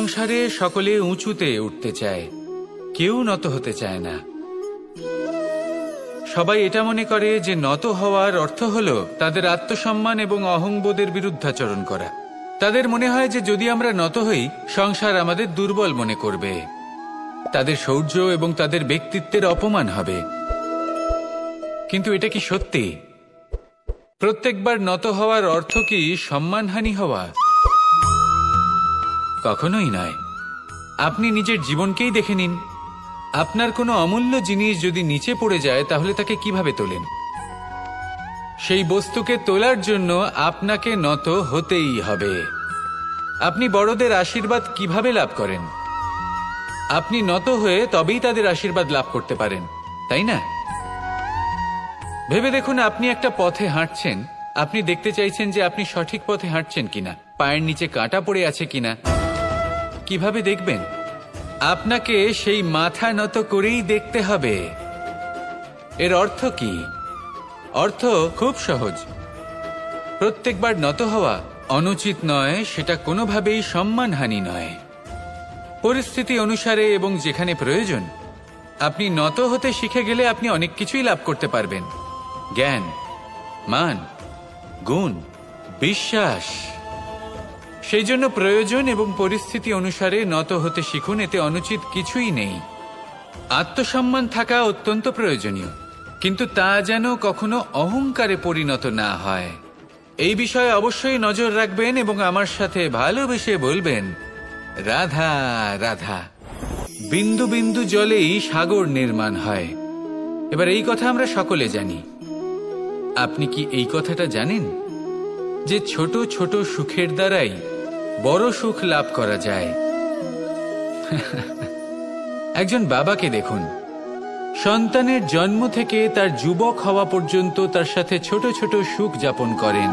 সংসারে সকলে উঁচুতে উঠতে চায়, কেউ নত হতে চায় না। সবাই এটা মনে করে যে নত হওয়ার অর্থ হলো তাদের আত্মসম্মান এবং অহংবোধের বিরুদ্ধাচরণ করা। তাদের মনে হয় যে যদি আমরা নত হই, সংসার আমাদের দুর্বল মনে করবে, তাদের শৌর্য এবং তাদের ব্যক্তিত্বের অপমান হবে। কিন্তু এটা কি সত্যি? প্রত্যেকবার নত হওয়ার অর্থ কি সম্মানহানি হওয়া? কখনোই নয়। আপনি নিজের জীবনকেই দেখে নিন। আপনার কোনো অমূল্য জিনিস যদি নিচে পড়ে যায়, তাহলে তাকে কিভাবে তোলেন? সেই বস্তুকে তোলার জন্য আপনাকে নত হতেই হবে। আপনি বড়দের আশীর্বাদ কিভাবে লাভ করেন? আপনি নত হয়ে তবেই তাদের আশীর্বাদ লাভ করতে পারেন, তাই না? ভেবে দেখুন, আপনি একটা পথে হাঁটছেন, আপনি দেখতে চাইছেন যে আপনি সঠিক পথে হাঁটছেন কিনা, পায়ের নিচে কাঁটা পড়ে আছে কিনা। কিভাবে দেখবেন? আপনাকে সেই মাথা নত করেই দেখতে হবে। এর অর্থ কি? অর্থ খুব সহজ। প্রত্যেকবার নত হওয়া অনুচিত নয়, সেটা কোনোভাবেই সম্মানহানি নয়। পরিস্থিতি অনুসারে এবং যেখানে প্রয়োজন, আপনি নত হতে শিখে গেলে আপনি অনেক কিছুই লাভ করতে পারবেন। জ্ঞান, মান, গুণ, বিশ্বাস। সেই জন্য প্রয়োজন এবং পরিস্থিতি অনুসারে নত হতে শিখুন, এতে অনুচিত কিছুই নেই। আত্মসম্মান থাকা অত্যন্ত প্রয়োজনীয়, কিন্তু তা যেন কখনো অহংকারে পরিণত না হয়। এই বিষয়ে অবশ্যই নজর রাখবেন এবং আমার সাথে ভালোবেসে বলবেন, রাধা রাধা। বিন্দু বিন্দু জলেই সাগর নির্মাণ হয়। এবার এই কথা আমরা সকলে জানি। আপনি কি এই কথাটা জানেন যে ছোট ছোট সুখের দ্বারাই বড় সুখ লাভ করা যায়? একজন বাবাকে দেখুন, সন্তানের জন্ম থেকে তার যুবক হওয়া পর্যন্ত তার সাথে ছোট ছোট সুখ যাপন করেন।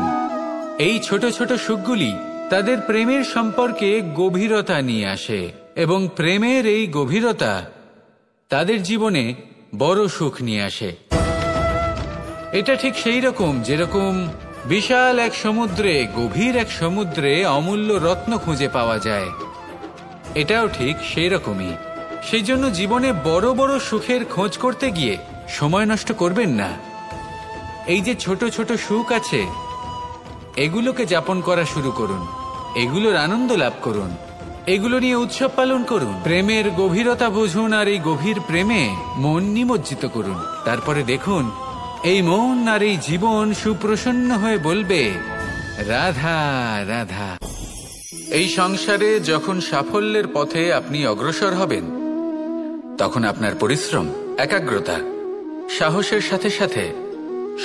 এই ছোট ছোট সুখগুলি তাদের প্রেমের সম্পর্কে গভীরতা নিয়ে আসে এবং প্রেমের এই গভীরতা তাদের জীবনে বড় সুখ নিয়ে আসে। এটা ঠিক সেই রকম যেরকম বিশাল এক সমুদ্রে, গভীর এক সমুদ্রে অমূল্য রত্ন খুঁজে পাওয়া যায়। এটাও ঠিক সেই রকমই। সেই জন্য জীবনে বড় বড় সুখের খোঁজ করতে গিয়ে সময় নষ্ট করবেন না। এই যে ছোট ছোট সুখ আছে, এগুলোকে যাপন করা শুরু করুন, এগুলোর আনন্দ লাভ করুন, এগুলো নিয়ে উৎসব পালন করুন। প্রেমের গভীরতা বুঝুন আর এই গভীর প্রেমে মন নিমজ্জিত করুন। তারপরে দেখুন, এই মন আর এই জীবন সুপ্রসন্ন হয়ে বলবে, রাধা রাধা। এই সংসারে যখন সাফল্যের পথে আপনি অগ্রসর হবেন, তখন আপনার পরিশ্রম, একাগ্রতা, সাহসের সাথে সাথে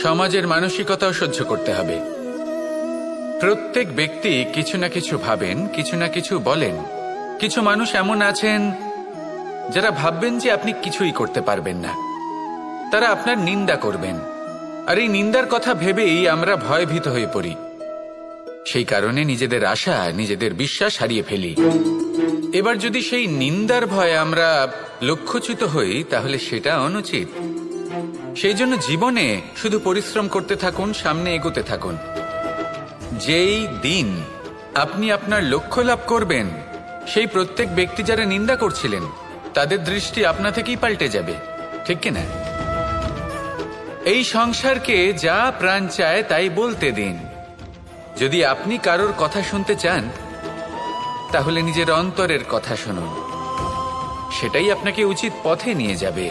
সমাজের মানসিকতাও সহ্য করতে হবে। প্রত্যেক ব্যক্তি কিছু না কিছু ভাবেন, কিছু না কিছু বলেন। কিছু মানুষ এমন আছেন যারা ভাববেন যে আপনি কিছুই করতে পারবেন না। তারা আপনার নিন্দা করবেন, আর এই নিন্দার কথা ভেবেই আমরা ভয়ভীত হয়ে পড়ি। সেই কারণে নিজেদের আশা, নিজেদের বিশ্বাস হারিয়ে ফেলি। এবার যদি সেই নিন্দার ভয়ে আমরা লক্ষ্যচ্যুত হই, তাহলে সেটা অনুচিত। সেই জন্য জীবনে শুধু পরিশ্রম করতে থাকুন, সামনে এগোতে থাকুন। যেই দিন আপনি আপনার লক্ষ্য লাভ করবেন, সেই প্রত্যেক ব্যক্তি যারা নিন্দা করছিলেন, তাদের দৃষ্টি আপনা থেকেই পাল্টে যাবে, ঠিক কিনা? এই সংসারকে যা প্রাণ চায় তাই বলতে দিন। যদি আপনি কারোর কথা শুনতে চান, তাহলে নিজের অন্তরের কথা শুনুন। সেটাই আপনাকে উচিত পথে নিয়ে যাবে।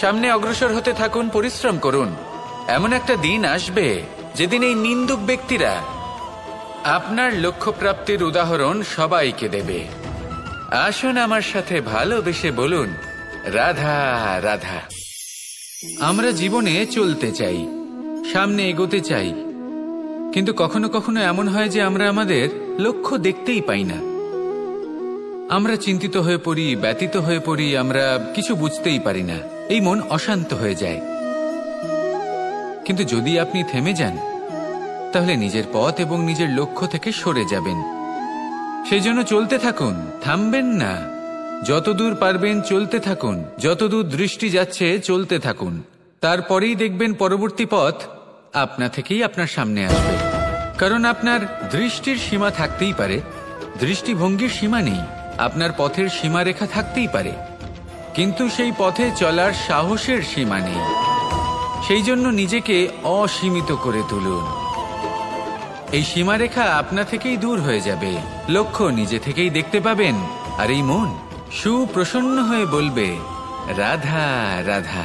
সামনে অগ্রসর হতে থাকুন, পরিশ্রম করুন। এমন একটা দিন আসবে যেদিন এই নিন্দুক ব্যক্তিরা আপনার লক্ষ্য প্রাপ্তির উদাহরণ সবাইকে দেবে। আসুন আমার সাথে ভালোবেসে বলুন, রাধা রাধা। আমরা জীবনে চলতে চাই, সামনে এগোতে চাই, কিন্তু কখনো কখনো এমন হয় যে আমরা আমাদের লক্ষ্য দেখতেই পাই না। আমরা চিন্তিত হয়ে পড়ি, ব্যতীত হয়ে পড়ি, আমরা কিছু বুঝতেই পারি না। এই মন অশান্ত হয়ে যায়। কিন্তু যদি আপনি থেমে যান, তাহলে নিজের পথ এবং নিজের লক্ষ্য থেকে সরে যাবেন। সেই জন্য চলতে থাকুন, থামবেন না। যতদূর পারবেন চলতে থাকুন, যতদূর দৃষ্টি যাচ্ছে চলতে থাকুন। তারপরেই দেখবেন পরবর্তী পথ আপনা থেকেই আপনার সামনে আসবে। কারণ আপনার দৃষ্টির সীমা থাকতেই পারে, দৃষ্টিভঙ্গির সীমা নেই, আপনার পথের সীমারেখা থাকতেই পারে, কিন্তু সেই পথে চলার সাহসের সীমা নেই। সেই জন্য নিজেকে অসীমিত করে তুলুন। এই সীমারেখা আপনা থেকেই দূর হয়ে যাবে, লক্ষ্য নিজে থেকেই দেখতে পাবেন, আর এই মন সুপ্রসন্ন হয়ে বলবে, রাধা রাধা।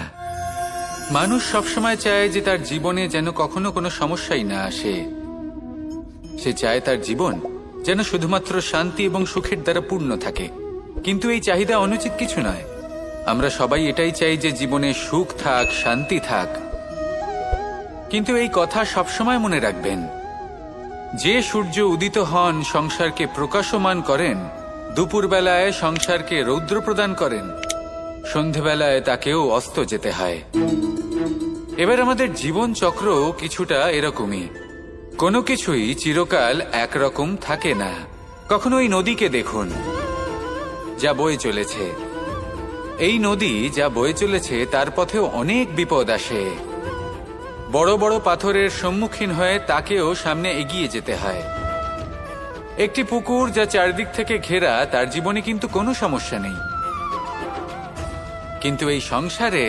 মানুষ সবসময় চায় যে তার জীবনে যেন কখনো কোনো সমস্যাই না আসে। সে চায় তার জীবন যেন শুধুমাত্র শান্তি এবং সুখের দ্বারা পূর্ণ থাকে, কিন্তু এই চাহিদা অনুচিত কিছু নয়। আমরা সবাই এটাই চাই যে জীবনে সুখ থাক, শান্তি থাক, কিন্তু এই কথা সবসময় মনে রাখবেন, যে সূর্য উদিত হন সংসারকে প্রকাশমান করেন, দুপুরবেলায় সংসারকে রৌদ্র প্রদান করেন, সন্ধেবেলায় তাকেও অস্ত যেতে হয়। এবার আমাদের জীবন চক্র কিছুটা এরকমই। কোনো কিছুই চিরকাল একরকম থাকে না। কখনো এই নদীকে দেখুন যা বয়ে চলেছে, এই নদী যা বয়ে চলেছে তার পথেও অনেক বিপদ আসে। বড় বড় পাথরের সম্মুখীন হয়ে তাকেও সামনে এগিয়ে যেতে হয়। একটি পুকুর যা চারদিক থেকে ঘেরা, তার জীবনে কিন্তু কোনো সমস্যা নেই, কিন্তু এই সংসারে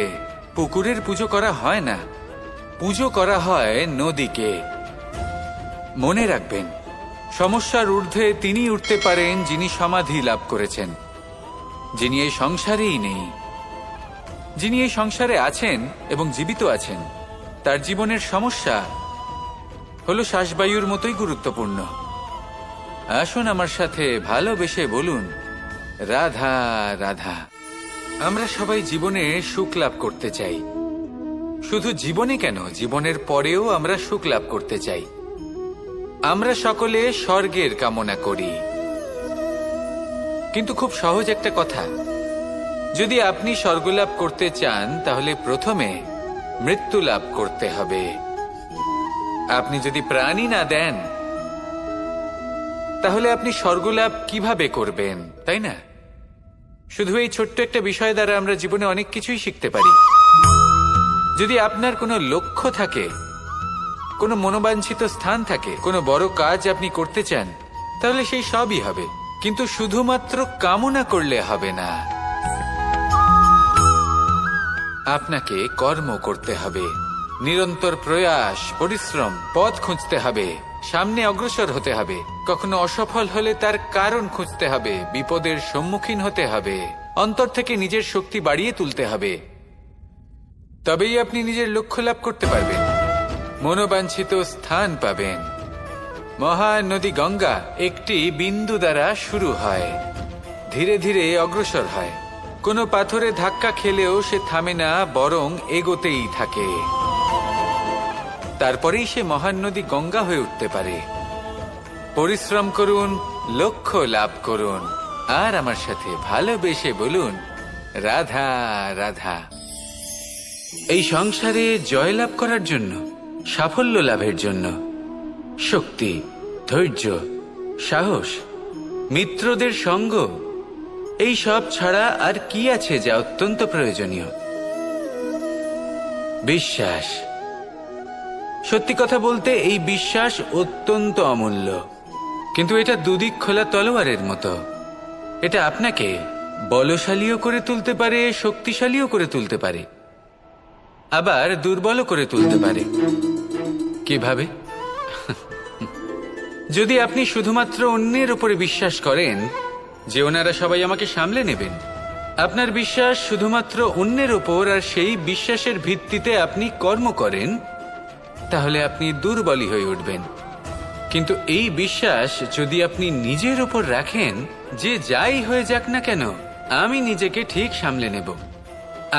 পুকুরের পুজো করা হয় না, পুজো করা হয় নদীকে। মনে রাখবেন, সমস্যার ঊর্ধ্বে তিনি উঠতে পারেন যিনি সমাধি লাভ করেছেন, যিনি এই সংসারেই নেই। যিনি এই সংসারে আছেন এবং জীবিত আছেন, তার জীবনের সমস্যা হলো শ্বাসবায়ুর মতোই গুরুত্বপূর্ণ। আসুন আমার সাথে ভালোবেসে বলুন, রাধা রাধা। আমরা সবাই জীবনে সুখ লাভ করতে চাই। শুধু জীবনে কেন, জীবনের পরেও আমরা সুখ লাভ করতে চাই। আমরা সকলে স্বর্গের কামনা করি। কিন্তু খুব সহজ একটা কথা, যদি আপনি স্বর্গ লাভ করতে চান তাহলে প্রথমে মৃত্যু লাভ করতে হবে। আপনি যদি প্রাণই না দেন তাহলে আপনি স্বর্গ লাভ কিভাবে করবেন, তাই না? শুধু এই ছোট্ট একটা বিষয় দ্বারা আমরা জীবনে অনেক কিছুই শিখতে পারি। যদি আপনার কোনো লক্ষ্য থাকে, কোনো মনোবাঞ্ছিত স্থান থাকে, কোনো বড় কাজ আপনি করতে চান, তাহলে সেই সবই হবে, কিন্তু শুধুমাত্র কামনা করলে হবে না। আপনাকে কর্ম করতে হবে, নিরন্তর প্রয়াস, পরিশ্রম, পথ খুঁজতে হবে, সামনে অগ্রসর হতে হবে। কখনো অসফল হলে তার কারণ খুঁজতে হবে, বিপদের সম্মুখীন হতে হবে, অন্তর থেকে নিজের শক্তি বাড়িয়ে তুলতে হবে। তবেই আপনি নিজের লক্ষ্য লাভ করতে পারবেন, মনোবাঞ্ছিত স্থান পাবেন। মহান নদী গঙ্গা একটি বিন্দু দ্বারা শুরু হয়, ধীরে ধীরে অগ্রসর হয়। কোনো পাথরে ধাক্কা খেলেও সে থামে না, বরং এগোতেই থাকে। তারপরেই সে মহান নদী গঙ্গা হয়ে উঠতে পারে। পরিশ্রম করুন, লক্ষ্য লাভ করুন, আর আমার সাথে ভালোবেসে বলুন, রাধা রাধা। এই সংসারে জয়লাভ করার জন্য, সাফল্য লাভের জন্য শক্তি, ধৈর্য, সাহস, মিত্রদের সঙ্গ, এই সব ছাড়া আর কি আছে যা অত্যন্ত প্রয়োজনীয়? বিশ্বাস। সত্যি কথা বলতে এই বিশ্বাস অত্যন্ত অমূল্য, কিন্তু এটা দুদিক খোলা তলোয়ারের মতো। এটা আপনাকে বলশালীও করে তুলতে পারে, শক্তিশালীও করে তুলতে পারে, আবার দুর্বলও করে তুলতে পারে। কিভাবে? যদি আপনি শুধুমাত্র অন্যের উপরে বিশ্বাস করেন যে ওনারা সবাই আমাকে সামলে নেবেন, আপনার বিশ্বাস শুধুমাত্র অন্যের উপর, আর সেই বিশ্বাসের ভিত্তিতে আপনি কর্ম করেন, তাহলে আপনি দুর্বলই হয়ে উঠবেন। কিন্তু এই বিশ্বাস যদি আপনি নিজের উপর রাখেন যে যাই হয়ে যাক না কেন, আমি নিজেকে ঠিক সামলে নেব,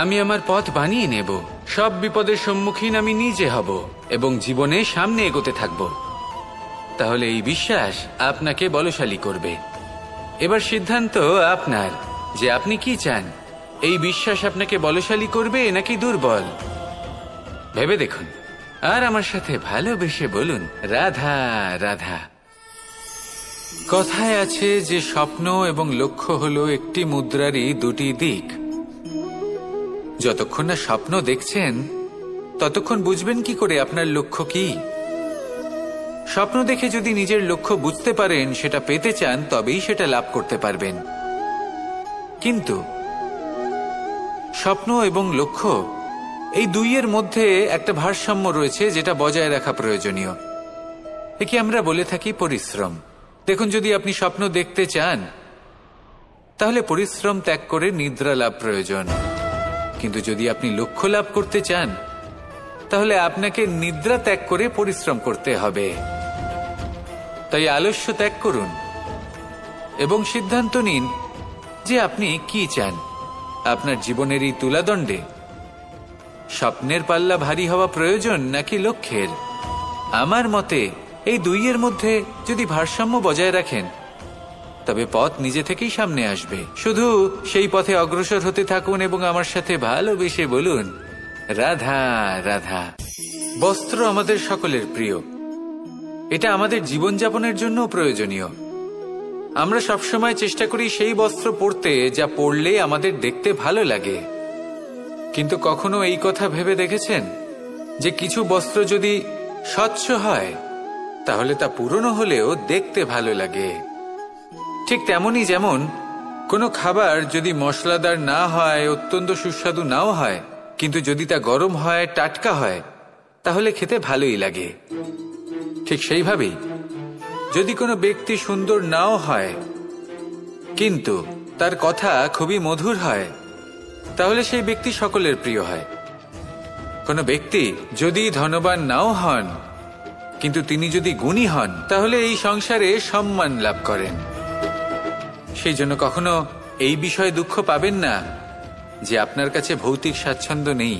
আমি আমার পথ বানিয়ে নেব, সব বিপদের সম্মুখীন আমি নিজে হব এবং জীবনে সামনে এগোতে থাকব, তাহলে এই বিশ্বাস আপনাকে বলশালী করবে। এবার সিদ্ধান্ত আপনার যে আপনি কি চান, এই বিশ্বাস আপনাকে বলশালী করবে নাকি দুর্বল, ভেবে দেখুন। আর আমার সাথে ভালোবেসে বলুন, রাধা রাধা। কথায় আছে যে স্বপ্ন এবং লক্ষ্য হলো একটি মুদ্রারই দুটি দিক। যতক্ষণ না স্বপ্ন দেখছেন ততক্ষণ বুঝবেন কি করে আপনার লক্ষ্য কি? স্বপ্ন দেখে যদি নিজের লক্ষ্য বুঝতে পারেন, সেটা পেতে চান, তবেই সেটা লাভ করতে পারবেন। কিন্তু স্বপ্ন এবং লক্ষ্য এই দুইয়ের মধ্যে একটা ভারসাম্য রয়েছে, যেটা বজায় রাখা প্রয়োজনীয়। একে আমরা বলে থাকি পরিশ্রম। দেখুন, যদি আপনি স্বপ্ন দেখতে চান, তাহলে পরিশ্রম ত্যাগ করে নিদ্রা লাভ প্রয়োজন। কিন্তু যদি আপনি লক্ষ্য লাভ করতে চান, তাহলে আপনাকে নিদ্রা ত্যাগ করে পরিশ্রম করতে হবে। তাই আলস্য ত্যাগ করুন এবং সিদ্ধান্ত নিন যে আপনি কি চান। আপনার জীবনের এই তুলাদণ্ডে স্বপ্নের পাল্লা ভারী হওয়া প্রয়োজন নাকি লক্ষ্যের? আমার মতে এই দুইয়ের মধ্যে যদি ভারসাম্য বজায় রাখেন, তবে পথ নিজে থেকেই সামনে আসবে। শুধু সেই পথে অগ্রসর হতে থাকুন এবং আমার সাথে ভালোবেসে বলুন, রাধা রাধা। বস্ত্র আমাদের সকলের প্রিয়। এটা আমাদের জীবনযাপনের জন্য প্রয়োজনীয়। আমরা সবসময় চেষ্টা করি সেই বস্ত্র পরতে যা পরলে আমাদের দেখতে ভালো লাগে। কিন্তু কখনো এই কথা ভেবে দেখেছেন যে কিছু বস্ত্র যদি স্বচ্ছ হয়, তাহলে তা পুরনো হলেও দেখতে ভালো লাগে? ঠিক তেমনই, যেমন কোনো খাবার যদি মশলাদার না হয়, অত্যন্ত সুস্বাদু নাও হয়, কিন্তু যদি তা গরম হয়, টাটকা হয়, তাহলে খেতে ভালোই লাগে। ঠিক সেইভাবেই যদি কোনো ব্যক্তি সুন্দর নাও হয়, কিন্তু তার কথা খুবই মধুর হয়, তাহলে সেই ব্যক্তি সকলের প্রিয় হয়। কোনো ব্যক্তি যদি ধনবান নাও হন, কিন্তু তিনি যদি গুণী হন, তাহলে এই সংসারে সম্মান লাভ করেন। সেই জন্য কখনো এই বিষয়ে দুঃখ পাবেন না যে আপনার কাছে ভৌতিক স্বাচ্ছন্দ্য নেই।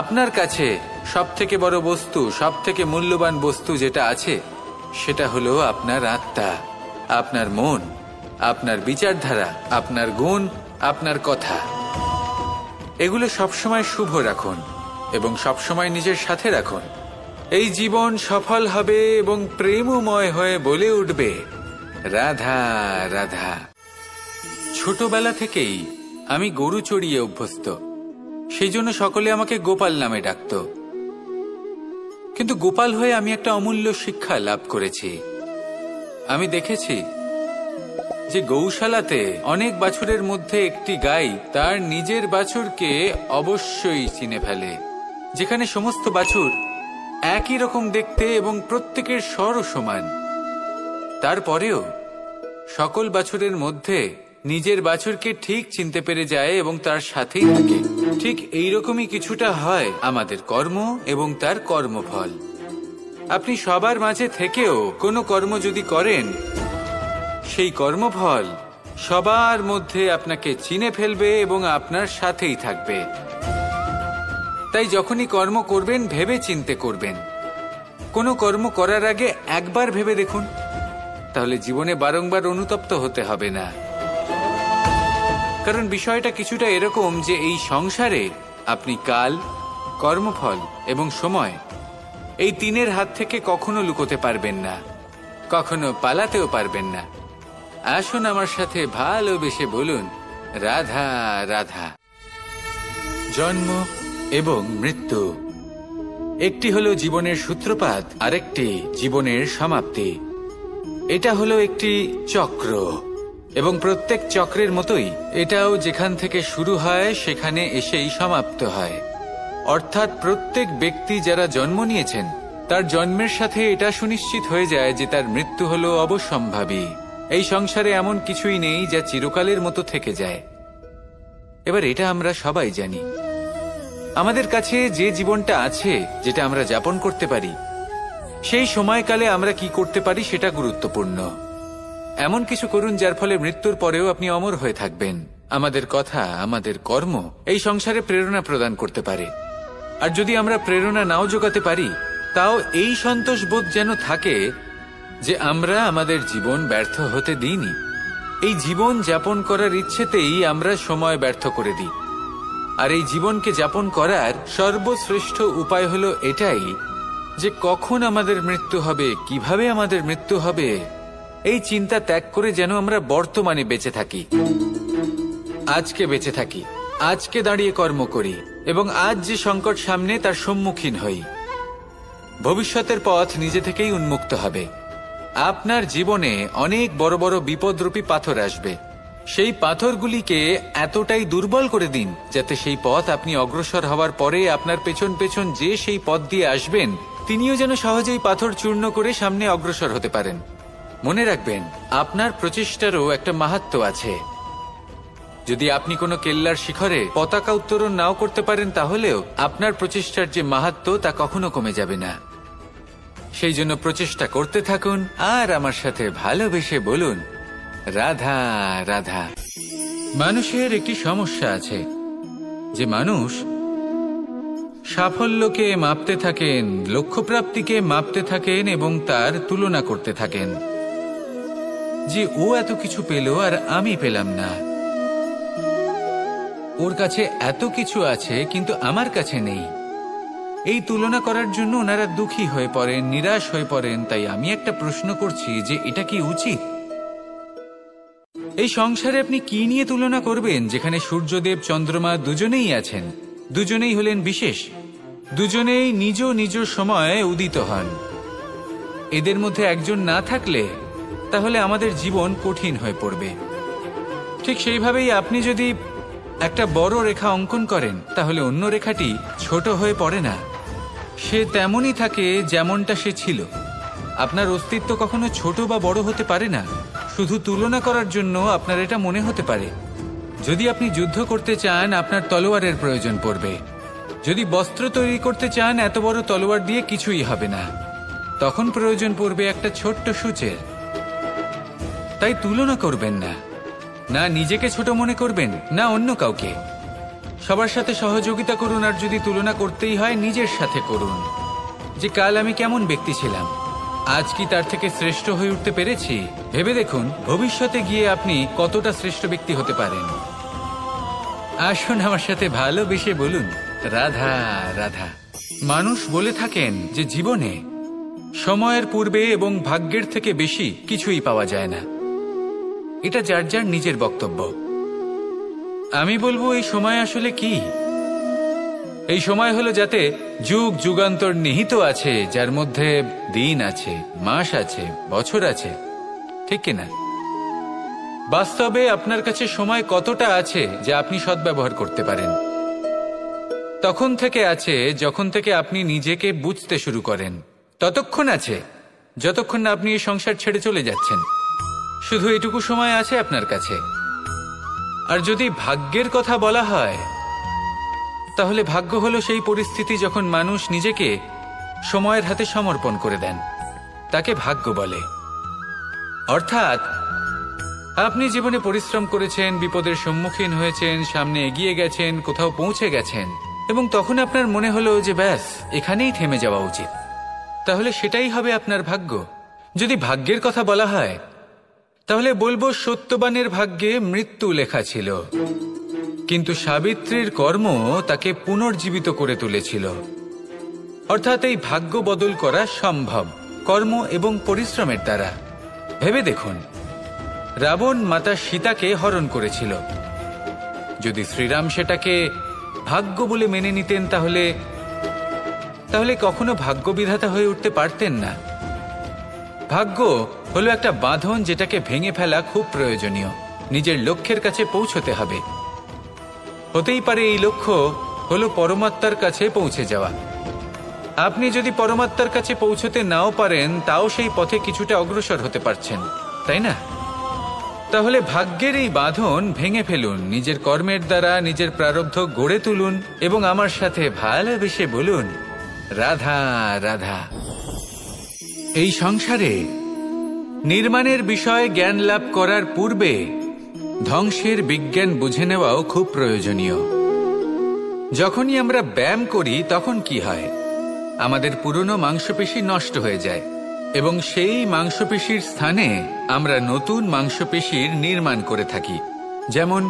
আপনার কাছে সবথেকে বড় বস্তু, সবথেকে মূল্যবান বস্তু যেটা আছে, সেটা হলো আপনার আত্মা, আপনার মন, আপনার বিচারধারা, আপনার গুণ, আপনার কথা। এগুলো সবসময় শুভ রাখুন এবং সবসময় নিজের সাথে রাখুন। এই জীবন সফল হবে এবং প্রেমময় হয়ে বলে উঠবে, রাধা রাধা। ছোটবেলা থেকেই আমি গরু চড়িয়ে অভ্যস্ত, সেই জন্য সকলে আমাকে গোপাল নামে ডাকত। কিন্তু গোপাল হয়ে আমি একটা অমূল্য শিক্ষা লাভ করেছি। আমি দেখেছি যে গৌশালাতে অনেক বাছুরের মধ্যে একটি গাই তার নিজের বাছুরকে অবশ্যই চিনে ফেলে। যেখানে সমস্ত বাছুর একই রকম দেখতে এবং প্রত্যেকের স্বরও সমান, তারপরেও সকল বাছুরের মধ্যে নিজের বাছুরকে ঠিক চিনতে পেরে যায় এবং তার সাথেই থাকে। ঠিক এইরকমই কিছুটা হয় আমাদের কর্ম এবং তার কর্মফল। আপনি সবার মাঝে থেকেও কোনো কর্ম যদি করেন, সেই কর্মফল সবার মধ্যে আপনাকে চিনে ফেলবে এবং আপনার সাথেই থাকবে। তাই যখনই কর্ম করবেন, ভেবে চিন্তে করবেন। কোনো কর্ম করার আগে একবার ভেবে দেখুন, তাহলে জীবনে বারংবার অনুতপ্ত হতে হবে না। কারণ বিষয়টা কিছুটা এরকম যে এই সংসারে আপনি কাল, কর্মফল এবং সময়, এই তিনের হাত থেকে কখনো লুকোতে পারবেন না, কখনো পালাতেও পারবেন না। আসুন আমার সাথে ভালোবেসে বলুন, রাধা রাধা। জন্ম এবং মৃত্যু, একটি হলো জীবনের সূত্রপাত, আরেকটি জীবনের সমাপ্তি। এটা হলো একটি চক্র এবং প্রত্যেক চক্রের মতোই এটাও যেখান থেকে শুরু হয় সেখানে এসেই সমাপ্ত হয়। অর্থাৎ প্রত্যেক ব্যক্তি যারা জন্ম নিয়েছেন, তার জন্মের সাথে এটা সুনিশ্চিত হয়ে যায় যে তার মৃত্যু হলো অবশ্যম্ভাবী। এই সংসারে এমন কিছুই নেই যা চিরকালের মতো থেকে যায়। এবার এটা আমরা সবাই জানি। আমাদের কাছে যে জীবনটা আছে, যেটা আমরা যাপন করতে পারি, সেই সময়কালে আমরা কি করতে পারি সেটা গুরুত্বপূর্ণ। এমন কিছু করুন যার ফলে মৃত্যুর পরেও আপনি অমর হয়ে থাকবেন। আমাদের কথা, আমাদের কর্ম এই সংসারে প্রেরণা প্রদান করতে পারে। আর যদি আমরা প্রেরণা নাও জোগাতে পারি, তাও এই সন্তোষ বোধ যেন থাকে যে আমরা আমাদের জীবন ব্যর্থ হতে দিইনি। এই জীবন যাপন করার ইচ্ছেতেই আমরা সময় ব্যর্থ করে দিই। আর এই জীবনকে যাপন করার সর্বশ্রেষ্ঠ উপায় হলো এটাই যে কখন আমাদের মৃত্যু হবে, কিভাবে আমাদের মৃত্যু হবে, এই চিন্তা ত্যাগ করে যেন আমরা বর্তমানে বেঁচে থাকি, আজকে বেঁচে থাকি, আজকে দাঁড়িয়ে কর্ম করি এবং আজ যে সংকট সামনে তার সম্মুখীন হই। ভবিষ্যতের পথ নিজে থেকেই উন্মুক্ত হবে। আপনার জীবনে অনেক বড় বড় বিপদরূপী পাথর আসবে। সেই পাথরগুলিকে এতটাই দুর্বল করে দিন যাতে সেই পথ আপনি অগ্রসর হওয়ার পরে আপনার পেছন পেছন যে সেই পথ দিয়ে আসবেন তিনিও যেন সহজেই পাথর চূর্ণ করে সামনে অগ্রসর হতে পারেন। মনে রাখবেন, আপনার প্রচেষ্টারও একটা মাহাত্ম্য আছে। যদি আপনি কোনো কেল্লার শিখরে পতাকা উত্তোলন নাও করতে পারেন, তাহলেও আপনার প্রচেষ্টার যে মাহাত্ম্য তা কখনো কমে যাবে না। সেই জন্য প্রচেষ্টা করতে থাকুন আর আমার সাথে ভালোবেসে বলুন, রাধা রাধা। মানুষের একটি সমস্যা আছে যে মানুষ সাফল্যকে মাপতে থাকেন, লক্ষ্যপ্রাপ্তিকে মাপতে থাকেন এবং তার তুলনা করতে থাকেন যে ও এত কিছু পেল আর আমি পেলাম না, ওর কাছে এত কিছু আছে কিন্তু আমার কাছে নেই। এই তুলনা করার জন্য ওনারা দুঃখী হয়ে পড়েন, নিরাশ হয়ে পড়েন। তাই আমি একটা প্রশ্ন করছি যে এটা কি উচিত? এই সংসারে আপনি কি নিয়ে তুলনা করবেন, যেখানে সূর্যদেব চন্দ্রমা দুজনেই আছেন, দুজনেই হলেন বিশেষ, দুজনেই নিজ নিজ সময়ে উদিত হন। এদের মধ্যে একজন না থাকলে তাহলে আমাদের জীবন কঠিন হয়ে পড়বে। ঠিক সেইভাবেই আপনি যদি একটা বড় রেখা অঙ্কন করেন তাহলে অন্য রেখাটি ছোট হয়ে পড়ে না, সে তেমনই থাকে যেমনটা সে ছিল। আপনার অস্তিত্ব কখনো ছোট বা বড় হতে পারে না। শুধু তুলনা করার জন্য আপনার এটা মনে হতে পারে। যদি আপনি যুদ্ধ করতে চান আপনার তলোয়ারের প্রয়োজন পড়বে। যদি বস্ত্র তৈরি করতে চান এত বড় তলোয়ার দিয়ে কিছুই হবে না, তখন প্রয়োজন পড়বে একটা ছোট্ট সূচের। তাই তুলনা করবেন না, না নিজেকে ছোট মনে করবেন না অন্য কাউকে। সবার সাথে সহযোগিতা করুন, আর যদি তুলনা করতেই হয় নিজের সাথে করুন যে কাল আমি কেমন ব্যক্তি ছিলাম, আজ কি তার থেকে শ্রেষ্ঠ হয়ে উঠতে পেরেছি। ভেবে দেখুন ভবিষ্যতে গিয়ে আপনি কতটা শ্রেষ্ঠ ব্যক্তি হতে পারেন। আসুন আমার সাথে ভালোবেসে বলুন, রাধা রাধা। মানুষ বলে থাকেন যে জীবনে সময়ের পূর্বে এবং ভাগ্যের থেকে বেশি কিছুই পাওয়া যায় না। এটা যার যার নিজের বক্তব্য। আমি বলবো এই সময় আসলে কি? এই সময় হলো যাতে যুগ যুগান্তর নিহিত আছে, যার মধ্যে দিন আছে, মাস আছে, বছর আছে, ঠিক কিনা? বাস্তবে আপনার কাছে সময় কতটা আছে যা আপনি সদ্ব্যবহার করতে পারেন? তখন থেকে আছে যখন থেকে আপনি নিজেকে বুঝতে শুরু করেন। ততক্ষণ আছে যতক্ষণ না আপনি এই সংসার ছেড়ে চলে যাচ্ছেন। শুধু এটুকু সময় আছে আপনার কাছে। আর যদি ভাগ্যের কথা বলা হয় তাহলে ভাগ্য হলো সেই পরিস্থিতি যখন মানুষ নিজেকে সময়ের হাতে সমর্পণ করে দেন, তাকে ভাগ্য বলে। অর্থাৎ আপনি জীবনে পরিশ্রম করেছেন, বিপদের সম্মুখীন হয়েছেন, সামনে এগিয়ে গেছেন, কোথাও পৌঁছে গেছেন, এবং তখন আপনার মনে হলো যে ব্যাস এখানেই থেমে যাওয়া উচিত। তাহলে সেটাই হবে আপনার ভাগ্য। যদি ভাগ্যের কথা বলা হয় তাহলে বলবো সত্যবানের ভাগ্যে মৃত্যু লেখা ছিল, কিন্তু সাবিত্রীর কর্ম তাকে পুনর্জীবিত করে তুলেছিল। অর্থাৎ এই ভাগ্য বদল করা সম্ভব কর্ম এবং পরিশ্রমের দ্বারা। ভেবে দেখুন, রাবণ মাতা সীতাকে হরণ করেছিল। যদি শ্রীরাম সেটাকে ভাগ্য বলে মেনে নিতেন তাহলে কখনো ভাগ্য বিধাতা হয়ে উঠতে পারতেন না। ভাগ্য হলো একটা বাঁধন যেটাকে ভেঙে ফেলা খুব প্রয়োজনীয়। নিজের লক্ষ্যের কাছে পৌঁছতে হবে। হতেই পারে এই লক্ষ্য হলো পরমাত্মার কাছে পৌঁছে যাওয়া। আপনি যদি পরমাত্মার কাছে পৌঁছতে নাও পারেন তাও সেই পথে কিছুটা অগ্রসর হতে পারছেন, তাই না? তাহলে ভাগ্যের এই বাঁধন ভেঙে ফেলুন, নিজের কর্মের দ্বারা নিজের প্রারব্ধ গড়ে তুলুন এবং আমার সাথে ভালোবেসে বলুন, রাধা রাধা। এই সংসারে নির্মাণের বিষয়ে জ্ঞান লাভ করার পূর্বে ধ্বংসের বিজ্ঞান বুঝে নেওয়াও খুব প্রয়োজনীয়। যখনই আমরা ব্যায়াম করি তখন কি হয়? আমাদের পুরনো মাংসপেশি নষ্ট হয়ে যায় এবং সেই মাংসপেশির স্থানে আমরা নতুন মাংসপেশির নির্মাণ করে থাকি। যেমন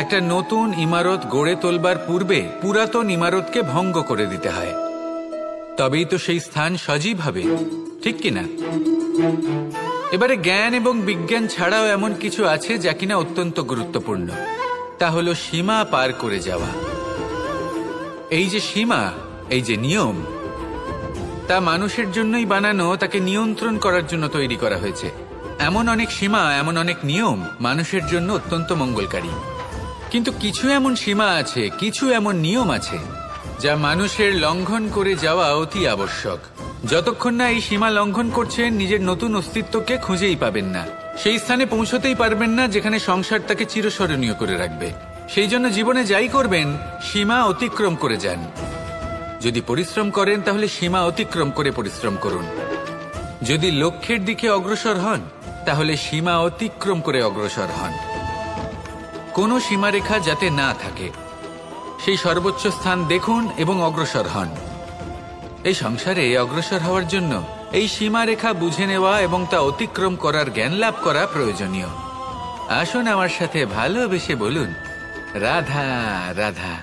একটা নতুন ইমারত গড়ে তোলবার পূর্বে পুরাতন ইমারতকে ভঙ্গ করে দিতে হয়, তবেই তো সেই স্থান সজীব হবে, ঠিক কিনা? এবারে জ্ঞান এবং বিজ্ঞান ছাড়াও এমন কিছু আছে যা কিনা অত্যন্ত গুরুত্বপূর্ণ। তা হলো সীমা পার করে যাওয়া। এই যে সীমা, এই যে নিয়ম, তা মানুষের জন্যই বানানো, তাকে নিয়ন্ত্রণ করার জন্য তৈরি করা হয়েছে। এমন অনেক সীমা, এমন অনেক নিয়ম মানুষের জন্য অত্যন্ত মঙ্গলকারী। কিন্তু কিছু এমন সীমা আছে, কিছু এমন নিয়ম আছে যা মানুষের লঙ্ঘন করে যাওয়া অতি আবশ্যক। যতক্ষণ না এই সীমা লঙ্ঘন করছেন, নিজের নতুন অস্তিত্বকে খুঁজেই পাবেন না, সেই স্থানে পৌঁছতেই পারবেন না যেখানে সংসার তাকে চিরস্মরণীয় করে রাখবে। সেই জন্য জীবনে যাই করবেন, সীমা অতিক্রম করে যান। যদি পরিশ্রম করেন তাহলে সীমা অতিক্রম করে পরিশ্রম করুন। যদি লক্ষ্যের দিকে অগ্রসর হন তাহলে সীমা অতিক্রম করে অগ্রসর হন। কোনো সীমারেখা যাতে না থাকে, সেই সর্বোচ্চ স্থান দেখুন এবং অগ্রসর হন। এই সংসারে অগ্রসর হওয়ার জন্য এই সীমারেখা বুঝে নেওয়া এবং তা অতিক্রম করার জ্ঞান লাভ করা প্রয়োজনীয়। আসুন আমার সাথে ভালোবেসে বলুন, রাধা রাধা।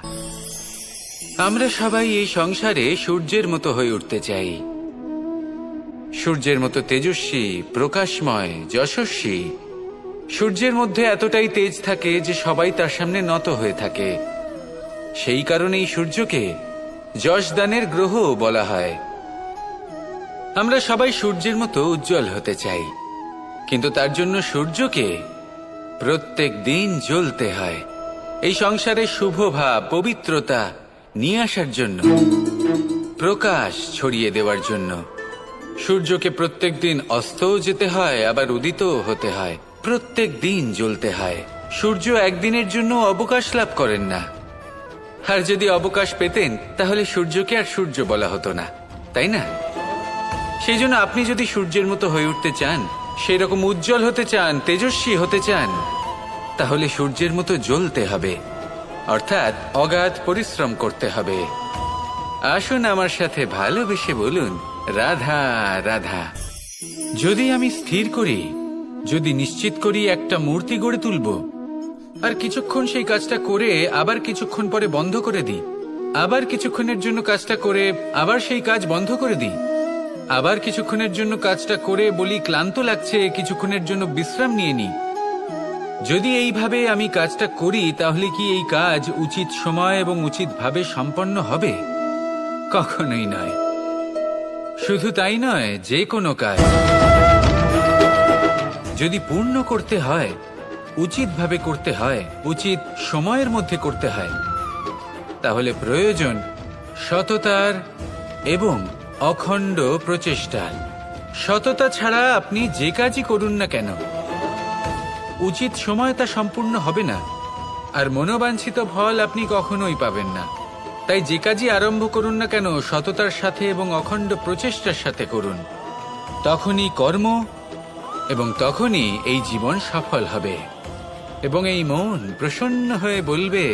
আমরা সবাই এই সংসারে সূর্যের মতো হয়ে উঠতে চাই, সূর্যের মতো তেজস্বী, প্রকাশময়, যশস্বী। সূর্যের মধ্যে এতটাই তেজ থাকে যে সবাই তার সামনে নত হয়ে থাকে। সেই কারণেই সূর্যকে যশদানের গ্রহ বলা হয়। আমরা সবাই সূর্যের মতো উজ্জ্বল হতে চাই, কিন্তু তার জন্য সূর্যকে প্রত্যেক দিন জ্বলতে হয়। এই সংসারে শুভ ভাব, পবিত্রতা নিয়ে আসার জন্য, প্রকাশ ছড়িয়ে দেওয়ার জন্য সূর্যকে প্রত্যেক দিন অস্তও যেতে হয়, আবার উদিতও হতে হয়, প্রত্যেক দিন জ্বলতে হয়। সূর্য একদিনের জন্য অবকাশ লাভ করেন না। আর যদি অবকাশ পেতেন তাহলে সূর্যকে আর সূর্য বলা হতো না, তাই না? সেই জন্য আপনি যদি সূর্যের মতো হয়ে উঠতে চান, সেই রকম উজ্জ্বল হতে চান, তেজস্বী হতে চান, তাহলে সূর্যের মতো জ্বলতে হবে, অর্থাৎ অগাধ পরিশ্রম করতে হবে। আসুন আমার সাথে ভালোবেসে বলুন, রাধা রাধা। যদি আমি স্থির করি, যদি নিশ্চিত করি একটা মূর্তি গড়ে তুলব, আর কিছুক্ষণ সেই কাজটা করে আবার কিছুক্ষণ পরে বন্ধ করে দিই, আবার কিছুক্ষণের জন্য কাজটা করে আবার সেই কাজ বন্ধ করে দিই, আবার কিছুক্ষণের জন্য কাজটা করে বলি ক্লান্ত লাগছে, কিছুক্ষণের জন্য বিশ্রাম নিয়ে নিই, যদি এইভাবে আমি কাজটা করি তাহলে কি এই কাজ উচিত সময় এবং উচিতভাবে সম্পন্ন হবে? কখনোই নয়। শুধু তাই নয়, যে কোনো কাজ যদি পূর্ণ করতে হয়, উচিতভাবে করতে হয়, উচিত সময়ের মধ্যে করতে হয়, তাহলে প্রয়োজন সততার এবং অখণ্ড প্রচেষ্টার। সততা ছাড়া আপনি যে কাজই করুন না কেন, উচিত সময় তা সম্পূর্ণ হবে না, আর মনোবাঞ্ছিত ফল আপনি কখনোই পাবেন না। তাই যে কাজই আরম্ভ করুন না কেন, সততার সাথে এবং অখণ্ড প্রচেষ্টার সাথে করুন। তখনই কর্ম এবং তখনই এই জীবন সফল হবে, এবং এই মন প্রসন্ন হয়ে বলবে,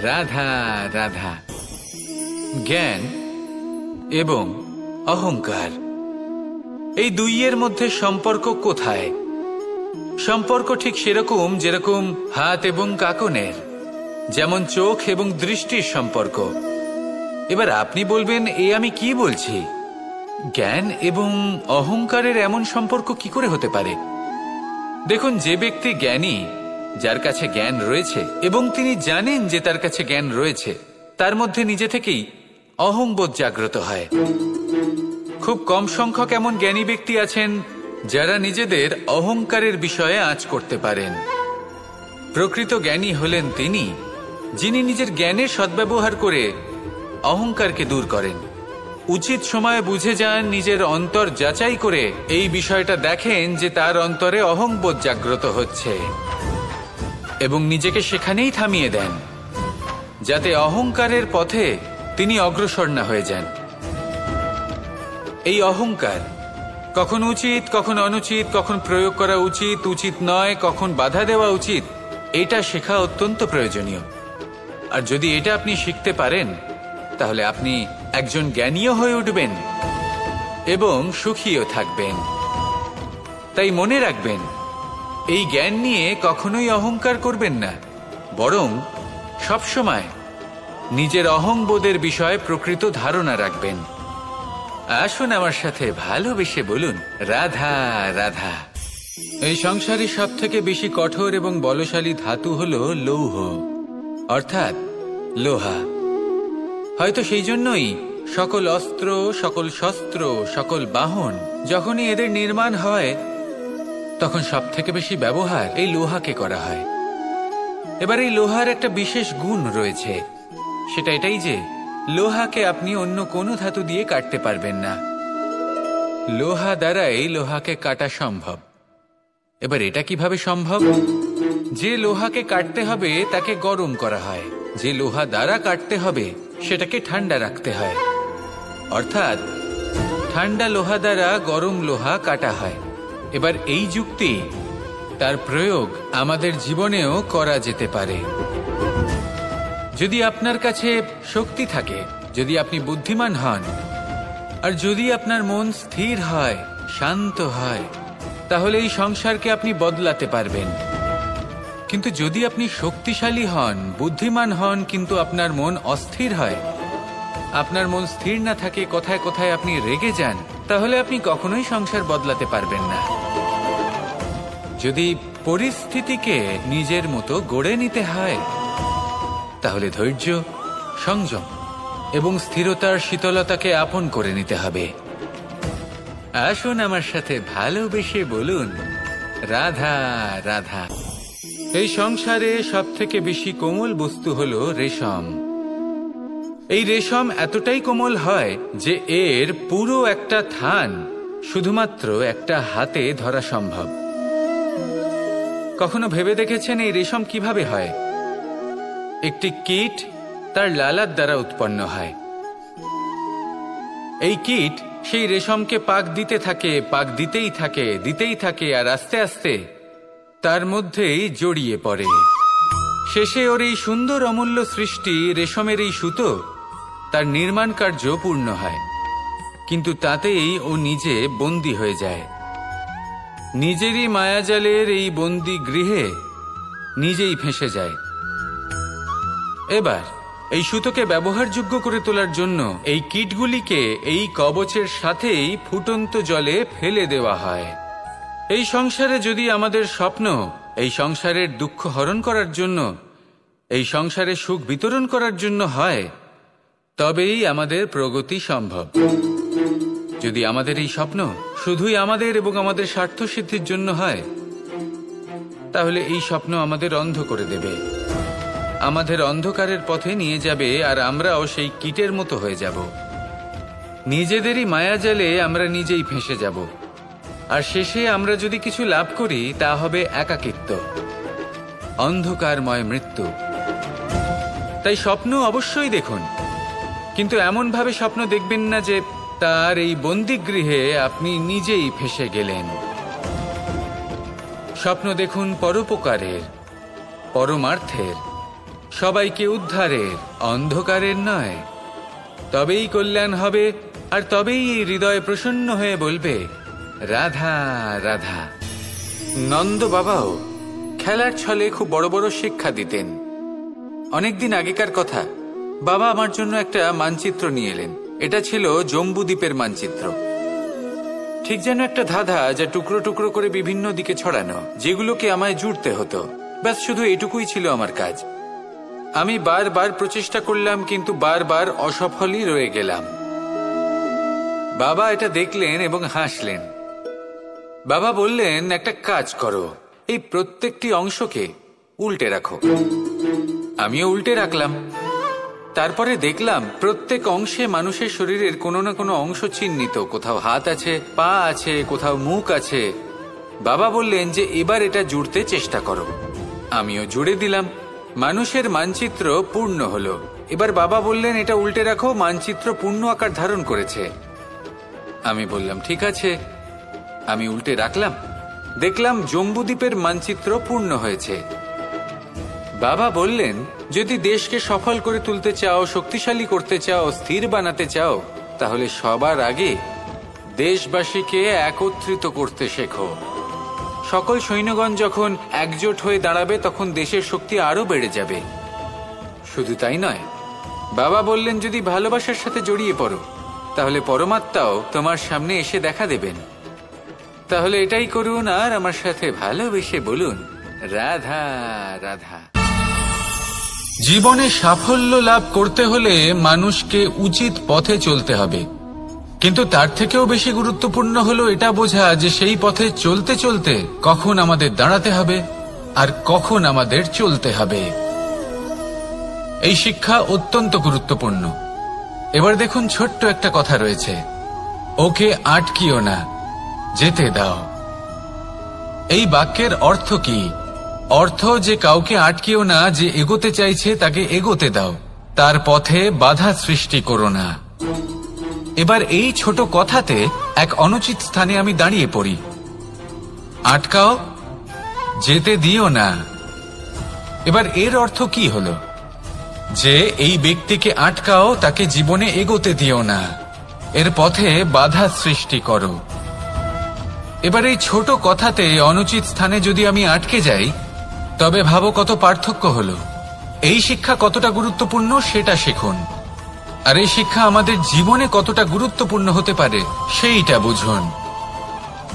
রাধা রাধা। জ্ঞান এবং অহংকার, এই দুইয়ের মধ্যে সম্পর্ক কোথায়? সম্পর্ক ঠিক সেরকম যেরকম হাত এবং কাকনের, যেমন চোখ এবং দৃষ্টির সম্পর্ক। এবার আপনি বলবেন, এ আমি কি বলছি? জ্ঞান এবং অহংকারের এমন সম্পর্ক কি করে হতে পারে? দেখুন, যে ব্যক্তি জ্ঞানী, যার কাছে জ্ঞান রয়েছে এবং তিনি জানেন যে তার কাছে জ্ঞান রয়েছে, তার মধ্যে নিজে থেকেই অহংবোধ জাগ্রত হয়। খুব কম সংখ্যক এমন জ্ঞানী ব্যক্তি আছেন যারা নিজেদের অহংকারের বিষয়ে আঁচ করতে পারেন। প্রকৃত জ্ঞানী হলেন তিনি, যিনি নিজের জ্ঞানের সদ্ব্যবহার করে অহংকারকে দূর করেন। উচিত সময়ে বুঝে যান, নিজের অন্তর যাচাই করে এই বিষয়টা দেখেন যে তার অন্তরে অহংবোধ জাগ্রত হচ্ছে, এবং নিজেকে সেখানেই থামিয়ে দেন, যাতে অহংকারের পথে তিনি অগ্রসর না হয়ে যান। এই অহংকার কখন উচিত, কখন অনুচিত, কখন প্রয়োগ করা উচিত, উচিত নয়, কখন বাধা দেওয়া উচিত, এটা শেখা অত্যন্ত প্রয়োজনীয়। আর যদি এটা আপনি শিখতে পারেন, তাহলে আপনি একজন জ্ঞানীও হয়ে উঠবেন এবং সুখীও থাকবেন। তাই মনে রাখবেন, এই জ্ঞান নিয়ে কখনোই অহংকার করবেন না, বরং সবসময় নিজের অহংবোধের বিষয়ে প্রকৃত ধারণা রাখবেন। আসুন আমার সাথে ভালোবেসে বলুন, রাধা রাধা। এই সংসারে সব থেকে বেশি কঠোর এবং বলশালী ধাতু হল লৌহ, অর্থাৎ লোহা। হয়তো সেই জন্যই সকল অস্ত্র, সকল শস্ত্র, সকল বাহন যখনই এদের নির্মাণ হয় তখন সব থেকে বেশি ব্যবহার এই লোহাকে করা হয়। এবার এই লোহার একটা বিশেষ গুণ রয়েছে, সেটা এটাই যে লোহাকে আপনি অন্য কোনো ধাতু দিয়ে কাটতে পারবেন না। লোহা দ্বারাই লোহাকে কাটা সম্ভব। এবার এটা কিভাবে সম্ভব? যে লোহাকে কাটতে হবে তাকে গরম করা হয়, যে লোহা দ্বারা কাটতে হবে সেটাকে ঠান্ডা রাখতে হয়। অর্থাৎ ঠান্ডা লোহা দ্বারা গরম লোহা কাটা হয়। এবার এই যুক্তি, তার প্রয়োগ আমাদের জীবনেও করা যেতে পারে। যদি আপনার কাছে শক্তি থাকে, যদি আপনি বুদ্ধিমান হন, আর যদি আপনার মন স্থির হয়, শান্ত হয়, তাহলে এই সংসারকে আপনি বদলাতে পারবেন। কিন্তু যদি আপনি শক্তিশালী হন, বুদ্ধিমান হন, কিন্তু আপনার মন অস্থির হয়, আপনার মন স্থির না থাকে, কোথায় কোথায় আপনি রেগে যান, তাহলে আপনি কখনোই সংসার বদলাতে পারবেন না। যদি পরিস্থিতিকে নিজের মতো গড়ে নিতে হয়, তাহলে ধৈর্য, সংযম এবং স্থিরতার শীতলতাকে আপন করে নিতে হবে। আসুন আমার সাথে ভালোবেসে বলুন, রাধা রাধা। এই সংসারে সব থেকে বেশি কোমল বস্তু হলো রেশম। এই রেশম এতটাই কোমল হয় যে এর পুরো একটা থান শুধুমাত্র একটা হাতে ধরা সম্ভব। কখনো ভেবে দেখেছেন এই রেশম কিভাবে হয়? একটি কীট তার লালার দ্বারা উৎপন্ন হয়। এই কীট সেই রেশমকে পাক দিতে থাকে, পাক দিতেই থাকে, দিতেই থাকে, আর আস্তে আস্তে তার মধ্যেই জড়িয়ে পড়ে। শেষে ওর এই সুন্দর অমূল্য সৃষ্টি রেশমের এই সুতো, তার নির্মাণ কার্য পূর্ণ হয়। কিন্তু তাতেই ও নিজে বন্দী হয়ে যায়। নিজেরই মায়াজালের এই বন্দী গৃহে নিজেই ফেঁসে যায়। এবার এই সুতোকে ব্যবহারযোগ্য করে তোলার জন্য এই কীটগুলিকে এই কবচের সাথেই ফুটন্ত জলে ফেলে দেওয়া হয়। এই সংসারে যদি আমাদের স্বপ্ন এই সংসারের দুঃখ হরণ করার জন্য, এই সংসারে সুখ বিতরণ করার জন্য হয়, তবেই আমাদের প্রগতি সম্ভব। যদি আমাদের এই স্বপ্ন শুধুই আমাদের এবং আমাদের স্বার্থ সিদ্ধির জন্য হয়, তাহলে এই স্বপ্ন আমাদের অন্ধ করে দেবে, আমাদের অন্ধকারের পথে নিয়ে যাবে, আর আমরাও সেই কীটের মতো হয়ে যাব। নিজেদেরই মায়াজালে আমরা নিজেই ফেঁসে যাব, আর শেষে আমরা যদি কিছু লাভ করি তা হবে একাকিত্ব, অন্ধকারময় মৃত্যু। তাই স্বপ্ন অবশ্যই দেখুন, কিন্তু এমনভাবে স্বপ্ন দেখবেন না যে তার এই বন্দিগৃহে আপনি নিজেই ফেঁসে গেলেন। স্বপ্ন দেখুন পরোপকারের, পরমার্থের, সবাইকে উদ্ধারের, অন্ধকারের নয়। তবেই কল্যাণ হবে, আর তবেই এই হৃদয় প্রসন্ন হয়ে বলবে, রাধা রাধা। নন্দ বাবাও খেলার ছলে খুব বড় বড় শিক্ষা দিতেন। অনেকদিন আগেকার কথা, বাবা আমার জন্য একটা মানচিত্র নিয়ে এলেন। এটা ছিল জম্বু দ্বীপের মানচিত্র, ঠিক যেন একটা ধাঁধা, যা টুকরো টুকরো করে বিভিন্ন দিকে ছড়ানো, যেগুলোকে আমায় জুড়তে হতো। ব্যাস শুধু এটুকুই ছিল আমার কাজ। আমি বারবার প্রচেষ্টা করলাম, কিন্তু বারবার অসফলই রয়ে গেলাম। বাবা এটা দেখলেন এবং হাসলেন। বাবা বললেন, একটা কাজ করো, এই প্রত্যেকটি অংশকে উল্টে রাখো। আমিও উল্টে রাখলাম। তারপরে দেখলাম প্রত্যেক অংশে মানুষের শরীরের কোনো না কোনো অংশ চিহ্নিত। কোথাও হাত আছে, পা আছে, কোথাও মুখ আছে। বাবা বললেন যে এবার এটা জুড়তে চেষ্টা করো। আমিও জুড়ে দিলাম। মানুষের মানচিত্র পূর্ণ হলো। এবার বাবা বললেন, এটা উল্টে রাখো, মানচিত্র পূর্ণ আকার ধারণ করেছে। আমি বললাম, ঠিক আছে। আমি উল্টে রাখলাম, দেখলাম জম্বুদ্বীপের মানচিত্র পূর্ণ হয়েছে। বাবা বললেন, যদি দেশকে সফল করে তুলতে চাও, শক্তিশালী করতে চাও, স্থির বানাতে চাও, তাহলে সবার আগে দেশবাসীকে একত্রিত করতে শেখো। সকল সৈন্যগণ যখন একজোট হয়ে দাঁড়াবে, তখন দেশের শক্তি আরো বেড়ে যাবে। শুধু তাই নয়, বাবা বললেন, যদি ভালোবাসার সাথে জড়িয়ে পড়ো, তাহলে পরমাত্মাও তোমার সামনে এসে দেখা দেবেন। তাহলে এটাই করুন, আর আমার সাথে ভালোবেসে বলুন, রাধা রাধা। জীবনে সাফল্য লাভ করতে হলে মানুষকে উচিত পথে চলতে হবে, কিন্তু তার থেকেও বেশি গুরুত্বপূর্ণ হলো এটা বোঝা যে সেই পথে চলতে চলতে কখন আমাদের দাঁড়াতে হবে আর কখন আমাদের চলতে হবে। এই শিক্ষা অত্যন্ত গুরুত্বপূর্ণ। এবার দেখুন, ছোট্ট একটা কথা রয়েছে, ওকে আটকিও না, যেতে দাও। এই বাক্যের অর্থ কি? অর্থ যে কাউকে আটকিও না, যে এগোতে চাইছে তাকে এগোতে দাও, তার পথে বাধা সৃষ্টি করো না। এবার এই ছোট কথাতে এক অনুচিত স্থানে আমি দাঁড়িয়ে পড়ি। আটকাও, যেতে দিও না। এবার এর অর্থ কি হলো? যে এই ব্যক্তিকে আটকাও, তাকে জীবনে এগোতে দিও না, এর পথে বাধা সৃষ্টি করো। এবার এই ছোট কথাতে অনুচিত স্থানে যদি আমি আটকে যাই, তবে ভাবো কত পার্থক্য হলো। এই শিক্ষা কতটা গুরুত্বপূর্ণ সেটা শিখুন, আর এই শিক্ষা আমাদের জীবনে কতটা গুরুত্বপূর্ণ হতে পারে সেইটা বুঝুন।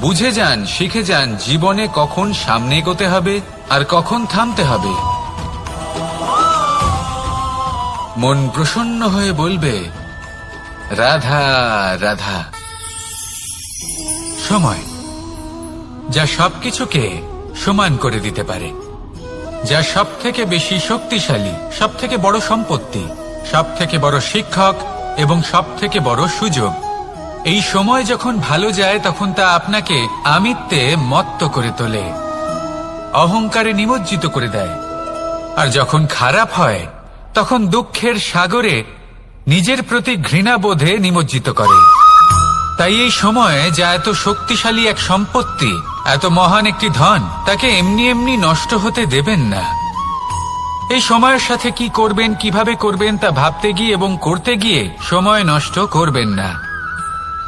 বুঝে যান, শিখে যান জীবনে কখন সামনে এগোতে হবে আর কখন থামতে হবে। মন প্রসন্ন হয়ে বলবে, রাধা রাধা। সময় যা সবকিছুকে সমান করে দিতে পারে, যা সব থেকে বেশি শক্তিশালী, সব থেকে বড় সম্পত্তি, সব থেকে বড় শিক্ষক এবং সব থেকে বড় সুযোগ। এই সময় যখন ভালো যায় তখন তা আপনাকে আমিত্বে মত্ত করে তোলে, অহংকারে নিমজ্জিত করে দেয়। আর যখন খারাপ হয় তখন দুঃখের সাগরে নিজের প্রতি ঘৃণাবোধে নিমজ্জিত করে। তাই এই সময়ে যা এত শক্তিশালী এক সম্পত্তি, এত মহান একটি ধন, তাকে এমনি এমনি নষ্ট হতে দেবেন না। এই সময়ের সাথে কি করবেন, কিভাবে করবেন তা ভাবতে গিয়ে এবং করতে গিয়ে সময় নষ্ট করবেন না।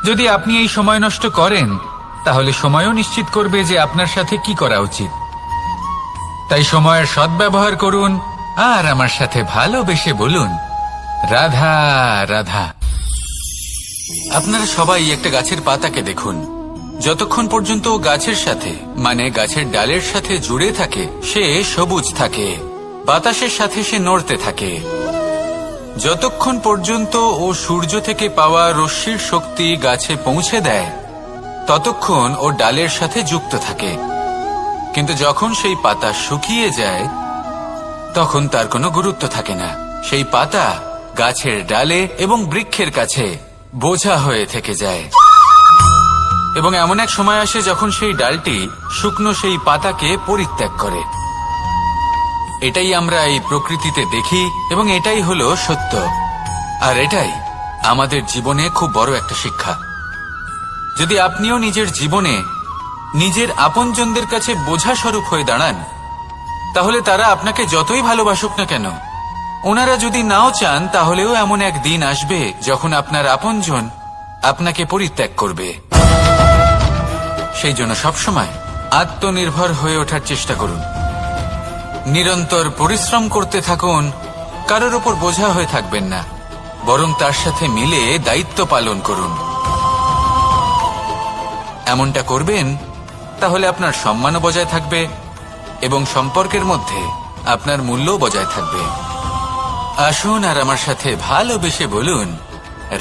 যদি আপনি এই সময় নষ্ট করেন, তাহলে সময়ও নিশ্চিত করবে যে আপনার সাথে কি করা উচিত। তাই সময়ের সদ্ব্যবহার করুন আর আমার সাথে ভালোবেসে বলুন, রাধা রাধা। আপনারা সবাই একটা গাছের পাতাকে দেখুন, যতক্ষণ পর্যন্ত গাছের সাথে, মানে গাছের ডালের সাথে জুড়ে থাকে, সে সবুজ থাকে, বাতাসের সাথে সে নড়তে থাকে। যতক্ষণ পর্যন্ত ও সূর্য থেকে পাওয়া রশ্মির শক্তি গাছে পৌঁছে দেয়, ততক্ষণ ও ডালের সাথে যুক্ত থাকে। কিন্তু যখন সেই পাতা শুকিয়ে যায়, তখন তার কোনো গুরুত্ব থাকে না। সেই পাতা গাছের ডালে এবং বৃক্ষের কাছে বোঝা হয়ে থেকে যায়। এবং এমন এক সময় আসে যখন সেই ডালটি শুকনো সেই পাতাকে পরিত্যাগ করে। এটাই আমরা এই প্রকৃতিতে দেখি এবং এটাই হলো সত্য। আর এটাই আমাদের জীবনে খুব বড় একটা শিক্ষা। যদি আপনিও নিজের জীবনে নিজের আপনজনদের কাছে বোঝা স্বরূপ হয়ে দাঁড়ান, তাহলে তারা আপনাকে যতই ভালোবাসুক না কেন, ওনারা যদি নাও চান, তাহলেও এমন এক দিন আসবে যখন আপনার আপনজন আপনাকে পরিত্যাগ করবে। সেই জন্য সবসময় আত্মনির্ভর হয়ে ওঠার চেষ্টা করুন, নিরন্তর পরিশ্রম করতে থাকুন, কারোর উপর বোঝা হয়ে থাকবেন না, বরং তার সাথে মিলে দায়িত্ব পালন করুন। এমনটা করবেন, তাহলে আপনার সম্মানও বজায় থাকবে এবং সম্পর্কের মধ্যে আপনার মূল্যও বজায় থাকবে। আসুন আর আমার সাথে ভালোবেসে বলুন,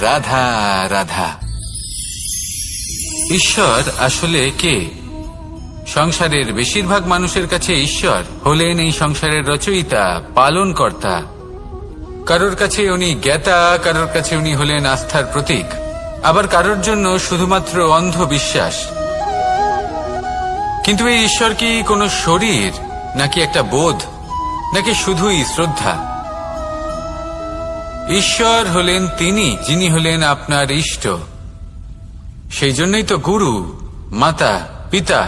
রাধা রাধা। ঈশ্বর আসলে কে? সংসারের বেশিরভাগ মানুষের কাছে ঈশ্বর হলেন এই সংসারের রচয়িতা, পালনকর্তা। কারোর কাছে উনি জ্ঞাতা, কারোর কাছে উনি হলেন আস্থার প্রতীক, আবার কারোর জন্য শুধুমাত্র অন্ধ বিশ্বাস। কিন্তু এই ঈশ্বর কি কোনো শরীর, নাকি একটা বোধ, নাকি শুধুই শ্রদ্ধা? ঈশ্বর হলেন তিনি যিনি হলেন আপনার ইষ্ট। সেই জন্যই তো গুরু, মাতা, পিতা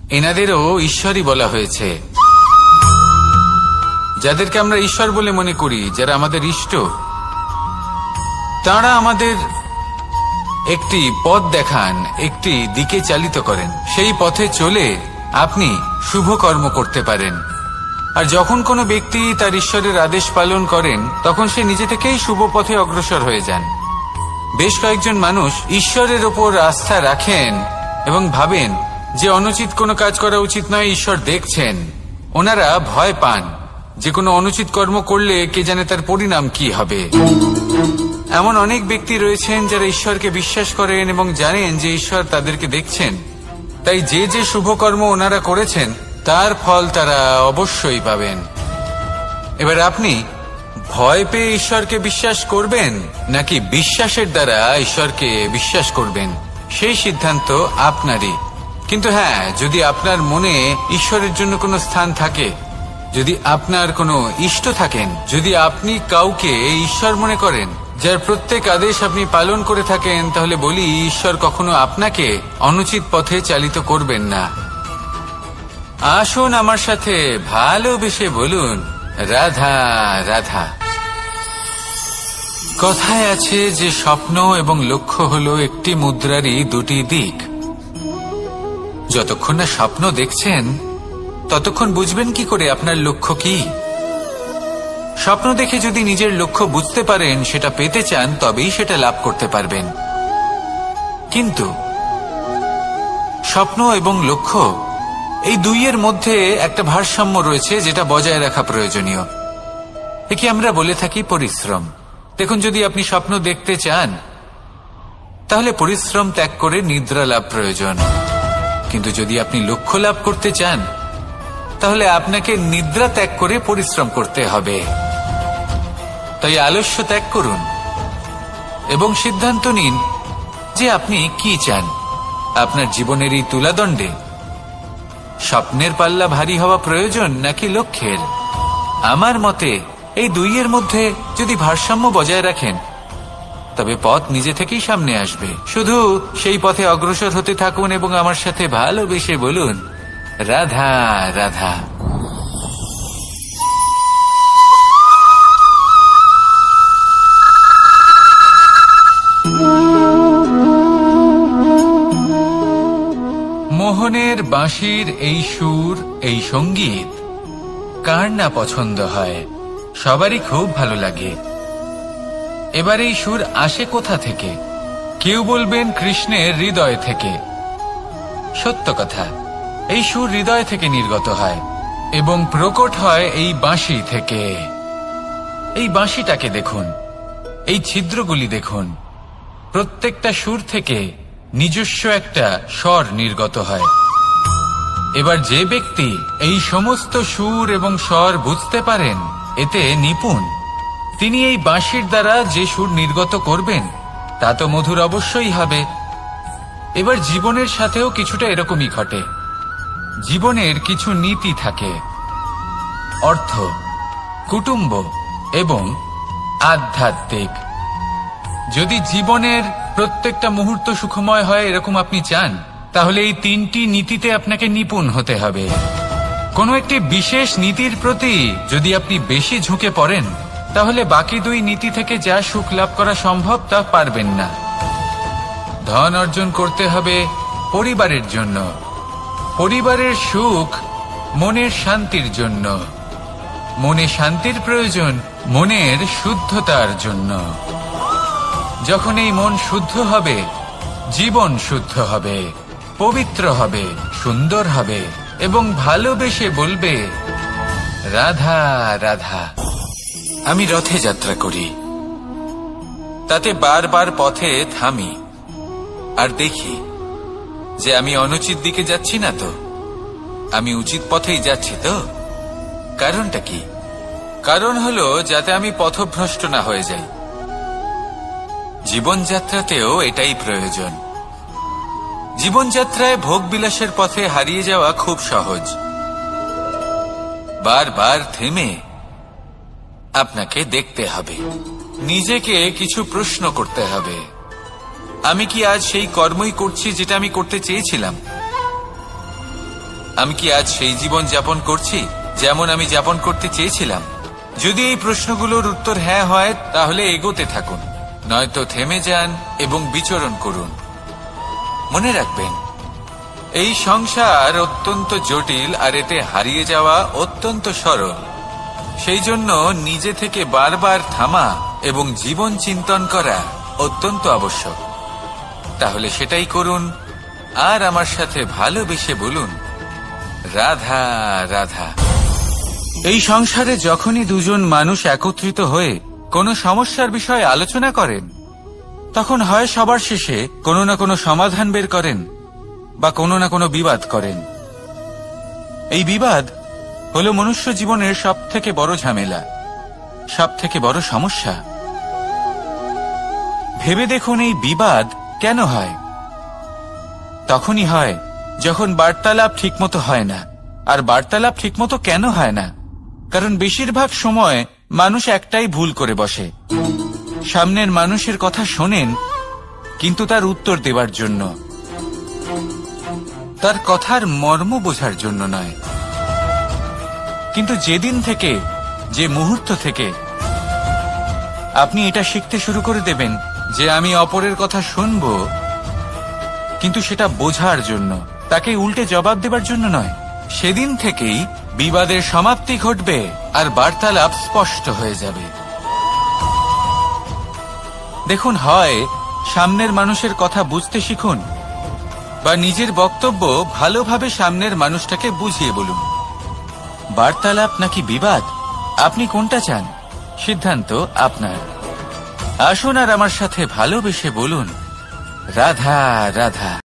এনাদেরও ঈশ্বরই বলা হয়েছে। যাদেরকে আমরা ঈশ্বর বলে মনে করি, যারা আমাদের ইষ্ট, তারা আমাদের একটি পথ দেখান, একটি দিকে চালিত করেন। সেই পথে চলে আপনি শুভ কর্ম করতে পারেন। আর যখন কোনো ব্যক্তি তার ঈশ্বরের আদেশ পালন করেন, তখন সে নিজে থেকেই শুভ পথে অগ্রসর হয়ে যান। বেশ কয়েকজন মানুষ ঈশ্বরের ওপর আস্থা রাখেন এবং ভাবেন যে অনুচিত কোনো কাজ করা উচিত নয়, ঈশ্বর দেখছেন। ওনারা ভয় পান যে কোনো অনুচিত কর্ম করলে কে জানে তার পরিণাম কি হবে। এমন অনেক ব্যক্তি রয়েছেন যারা ঈশ্বরকে বিশ্বাস করেন এবং জানেন যে ঈশ্বর তাদেরকে দেখছেন, তাই যে যে শুভ কর্ম ওনারা করেছেন তার ফল তারা অবশ্যই পাবেন। এবার আপনি ভয় পেয়ে ঈশ্বরকে বিশ্বাস করবেন নাকি বিশ্বাসের দ্বারা ঈশ্বরকে বিশ্বাস করবেন, সেই সিদ্ধান্ত আপনারই। কিন্তু হ্যাঁ, যদি আপনার মনে ঈশ্বরের জন্য কোনো স্থান থাকে, যদি আপনার কোনো ইষ্ট থাকেন, যদি আপনি কাউকে ঈশ্বর মনে করেন যার প্রত্যেক আদেশ আপনি পালন করে থাকেন, তাহলে বলি ঈশ্বর কখনো আপনাকে অনুচিত পথে চালিত করবেন না। আসুন আমার সাথে ভালোবেসে বলুন, রাধা রাধা। কথায় আছে যে স্বপ্ন এবং লক্ষ্য হলো একটি মুদ্রারই দুটি দিক। যতক্ষণ না স্বপ্ন দেখছেন ততক্ষণ বুঝবেন কি করে আপনার লক্ষ্য কি। স্বপ্ন দেখে যদি নিজের লক্ষ্য বুঝতে পারেন, সেটা পেতে চান, তবেই সেটা লাভ করতে পারবেন। কিন্তু স্বপ্ন এবং লক্ষ্য এই দুইয়ের মধ্যে একটা ভারসাম্য রয়েছে যেটা বজায় রাখা প্রয়োজনীয়। একে আমরা বলে থাকি পরিশ্রম। দেখুন, যদি আপনি স্বপ্ন দেখতে চান তাহলে পরিশ্রম ত্যাগ করে নিদ্রা লাভ প্রয়োজন। কিন্তু যদি আপনি লক্ষ্য লাভ করতে চান তাহলে আপনাকে নিদ্রা ত্যাগ করে পরিশ্রম করতে হবে। তাই আলস্য ত্যাগ করুন এবং সিদ্ধান্ত নিন যে আপনি কি চান। আপনার জীবনের এই তুলাদণ্ডে স্বপ্নের পাল্লা ভারী হওয়া প্রয়োজন নাকি লক্ষ্যের? আমার মতে এই দুইয়ের মধ্যে যদি ভারসাম্য বজায় রাখেন তবে পথ নিজে থেকেই সামনে আসবে। শুধু সেই পথে অগ্রসর হতে থাকুন এবং আমার সাথে ভালোবেসে বলুন, রাধা রাধা। মোহনের বাঁশির এই সুর, এই সঙ্গীত কার না পছন্দ হয়? সবারই খুব ভালো লাগে। এবার এই সুর আসে কোথা থেকে? কেউ বলবেন কৃষ্ণের হৃদয় থেকে। সত্য কথা, এই সুর হৃদয় থেকে নির্গত হয় এবং প্রকট হয় এই বাঁশি থেকে। এই বাঁশিটাকে দেখুন, এই ছিদ্রগুলি দেখুন, প্রত্যেকটা সুর থেকে নিজস্ব একটা স্বর নির্গত হয়। এবার যে ব্যক্তি এই সমস্ত সুর এবং স্বর বুঝতে পারেন, এতে নিপুণ, তিনি এই বাঁশির দ্বারা যে সুর নির্গত করবেন তা তো মধুর অবশ্যই হবে। এবার জীবনের সাথেও কিছুটা এরকমই ঘটে। জীবনের কিছু নীতি থাকে, অর্থ, কুটুম্ব এবং আধ্যাত্মিক। যদি জীবনের প্রত্যেকটা মুহূর্ত সুখময় হয় এরকম আপনি চান, তাহলে এই তিনটি নীতিতে আপনাকে নিপুণ হতে হবে। কোনো একটি বিশেষ নীতির প্রতি যদি আপনি বেশি ঝুঁকে পড়েন তাহলে বাকি দুই নীতি থেকে যা সুখ লাভ করা সম্ভব তা পারবেন না। ধন অর্জন করতে হবে পরিবারের জন্য, পরিবারের সুখ মনের শান্তির জন্য, মনে শান্তির প্রয়োজন মনের শুদ্ধতার জন্য। যখন এই মন শুদ্ধ হবে, জীবন শুদ্ধ হবে, পবিত্র হবে, সুন্দর হবে এবং ভালোবেসে বলবে, রাধা রাধা। আমি রথে যাত্রা করি, তাতে বারবার পথে থামি আর দেখি যে আমি অনুচিত দিকে যাচ্ছি না তো, আমি উচিত পথেই যাচ্ছি তো। কারণটা কি? কারণ হলো যাতে আমি পথভ্রষ্ট না হয়ে যাই। জীবনযাত্রাতেও এটাই প্রয়োজন। জীবনযাত্রায় ভোগ বিলাসের পথে হারিয়ে যাওয়া খুব সহজ। বারবার থেমে আপনাকে দেখতে হবে, নিজেকে কিছু প্রশ্ন করতে হবে। আমি কি আজ সেই কর্মই করছি যেটা আমি করতে চেয়েছিলাম? আমি কি আজ সেই জীবন যাপন করছি যেমন আমি যাপন করতে চেয়েছিলাম? যদি এই প্রশ্নগুলোর উত্তর হ্যাঁ হয় তাহলে এগোতে থাকুন, নয়তো থেমে যান এবং বিচরণ করুন। মনে রাখবেন, এই সংসার অত্যন্ত জটিল আর এতে হারিয়ে যাওয়া অত্যন্ত সরল। সেই জন্য নিজে থেকে বারবার থামা এবং জীবন চিন্তন করা অত্যন্ত আবশ্যক। তাহলে সেটাই করুন আর আমার সাথে ভালোবেসে বলুন, রাধা রাধা। এই সংসারে যখনই দুজন মানুষ একত্রিত হয়ে কোনো সমস্যার বিষয়ে আলোচনা করেন, তখন হয় সবার শেষে কোনো না কোনো সমাধান বের করেন বা কোনো না কোনো বিবাদ করেন। এই বিবাদ হলো মনুষ্য জীবনের সবথেকে বড় ঝামেলা, সবথেকে বড় সমস্যা। ভেবে দেখুন, এই বিবাদ কেন হয়? তখনই হয় যখন বার্তালাপ ঠিকমতো হয় না। আর বার্তালাপ ঠিকমতো কেন হয় না? কারণ বেশিরভাগ সময় মানুষ একটাই ভুল করে বসে। সামনের মানুষের কথা শোনেন, কিন্তু তার উত্তর দেওয়ার জন্য, তার কথার মর্ম বোঝার জন্য নয়। কিন্তু যেদিন থেকে, যে মুহূর্ত থেকে আপনি এটা শিখতে শুরু করে দেবেন যে আমি অপরের কথা শুনব, কিন্তু সেটা বোঝার জন্য, তাকে উল্টে জবাব দেবার জন্য নয়, সেদিন থেকেই বিবাদের সমাপ্তি ঘটবে আর বার্তালাপ স্পষ্ট হয়ে যাবে। দেখুন, হয় সামনের মানুষের কথা বুঝতে শিখুন, বা নিজের বক্তব্য ভালোভাবে সামনের মানুষটাকে বুঝিয়ে বলুন। বার্তালাপ নাকি বিবাদ, আপনি কোনটা চান? সিদ্ধান্ত আপনার। আসুন আর আমার সাথে ভালোবেসে বলুন, রাধা রাধা।